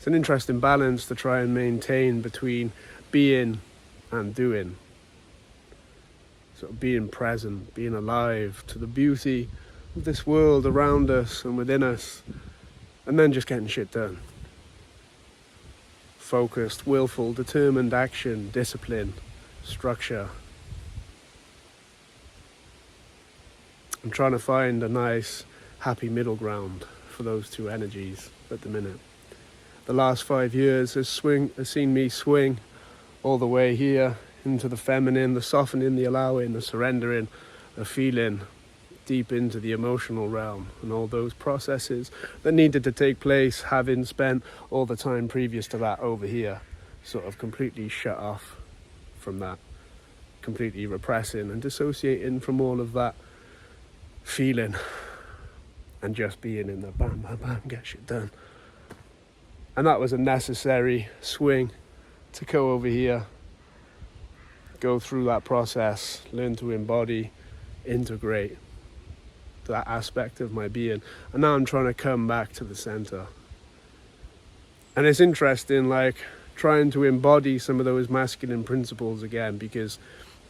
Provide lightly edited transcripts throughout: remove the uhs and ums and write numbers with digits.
It's an interesting balance to try and maintain between being and doing. Sort of being present, being alive to the beauty of this world around us and within us, and then just getting shit done. Focused, willful, determined action, discipline, structure. I'm trying to find a nice, happy middle ground for those two energies at the minute. The last 5 years has seen me swing all the way here into the feminine, the softening, the allowing, the surrendering, the feeling deep into the emotional realm, and all those processes that needed to take place, having spent all the time previous to that over here, sort of completely shut off from that, completely repressing and dissociating from all of that feeling, and just being in the bam, bam, bam, get shit done. And that was a necessary swing to go over here, go through that process, learn to embody, integrate that aspect of my being. And now I'm trying to come back to the center. And it's interesting, like, trying to embody some of those masculine principles again, because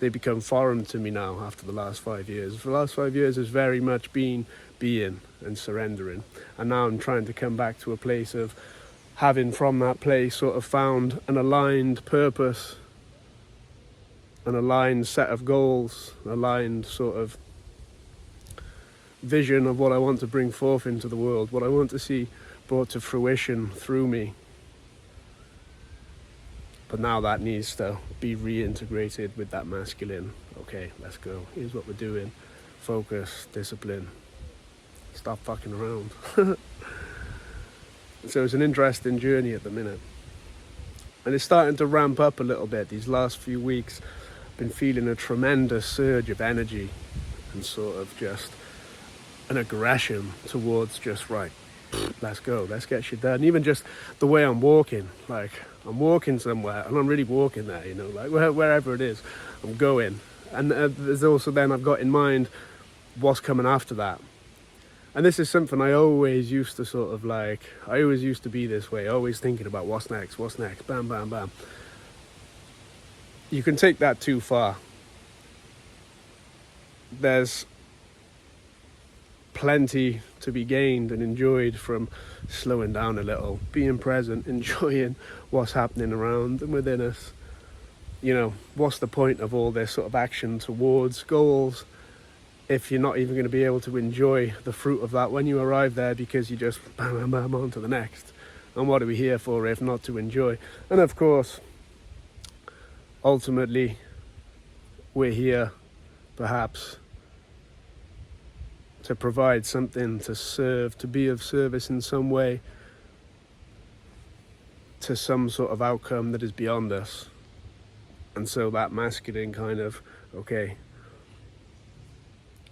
they become foreign to me now after the last 5 years. The last 5 years has very much been being and surrendering. And now I'm trying to come back to a place of having, from that place, sort of found an aligned purpose, an aligned set of goals, an aligned sort of vision of what I want to bring forth into the world, what I want to see brought to fruition through me. But now that needs to be reintegrated with that masculine. Okay, let's go. Here's what we're doing. Focus, discipline. Stop fucking around. So it's an interesting journey at the minute. And it's starting to ramp up a little bit. These last few weeks, I've been feeling a tremendous surge of energy and sort of just an aggression towards just, right, let's go, let's get shit done. Even just the way I'm walking, like I'm walking somewhere and I'm really walking there, you know, like wherever it is, I'm going. And there's also then I've got in mind what's coming after that. And this is something I always used to sort of like, I always used to be this way, always thinking about what's next, bam, bam, bam. You can take that too far. There's plenty to be gained and enjoyed from slowing down a little, being present, enjoying what's happening around and within us. You know, what's the point of all this sort of action towards goals if you're not even going to be able to enjoy the fruit of that when you arrive there, because you just bam, bam, bam, on to the next. And what are we here for if not to enjoy? And of course, ultimately, we're here perhaps to provide something, to serve, to be of service in some way to some sort of outcome that is beyond us. And so that masculine kind of, okay,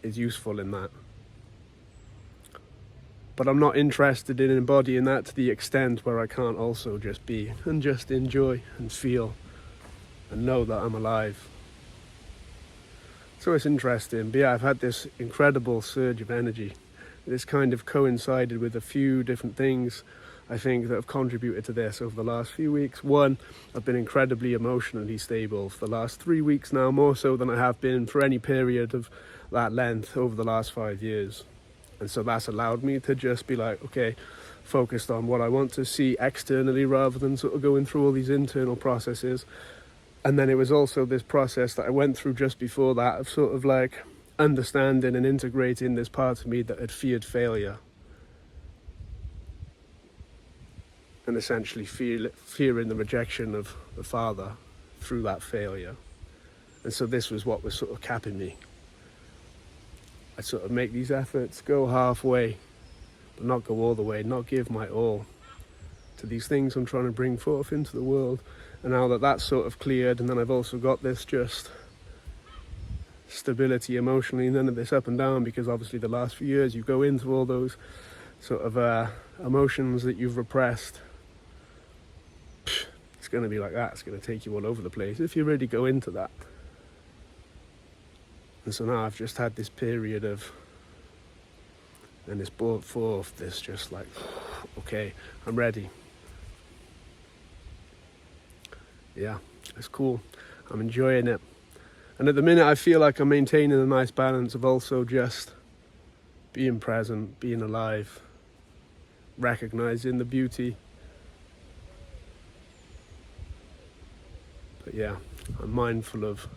is useful in that. But I'm not interested in embodying that to the extent where I can't also just be and just enjoy and feel and know that I'm alive. So it's interesting. But yeah, I've had this incredible surge of energy. This kind of coincided with a few different things, I think, that have contributed to this over the last few weeks. One, I've been incredibly emotionally stable for the last 3 weeks now, more so than I have been for any period of that length over the last 5 years. And so that's allowed me to just be like, okay, focused on what I want to see externally rather than sort of going through all these internal processes. And then it was also this process that I went through just before that of sort of like understanding and integrating this part of me that had feared failure. And essentially fearing the rejection of the father through that failure. And so this was what was sort of capping me. I sort of make these efforts, go halfway, but not go all the way, not give my all to these things I'm trying to bring forth into the world. And now that that's sort of cleared, and then I've also got this just stability emotionally, none of this up and down, because obviously the last few years you go into all those sort of emotions that you've repressed. It's going to be like that. It's going to take you all over the place if you really go into that. And so now I've just had this period of, and it's brought forth this just like, okay, I'm ready. yeah, it's cool. I'm enjoying it. And at the minute I feel like I'm maintaining a nice balance of also just being present, being alive, recognizing the beauty. But yeah, I'm mindful of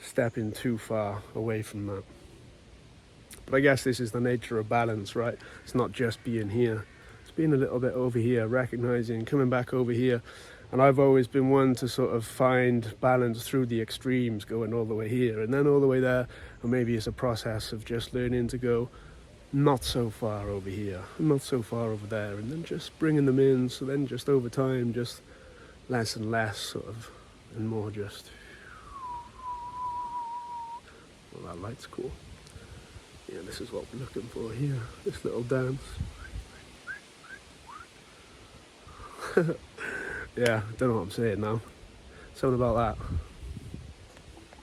stepping too far away from that. But I guess this is the nature of balance, right? It's not just being here. It's being a little bit over here, recognizing, coming back over here. And I've always been one to sort of find balance through the extremes, going all the way here and then all the way there. Or maybe it's a process of just learning to go not so far over here, not so far over there, and then just bringing them in. So then just over time, just less and less sort of, and more just, well, that light's cool. Yeah, this is what we're looking for here, this little dance. Yeah, I don't know what I'm saying now. Something about that.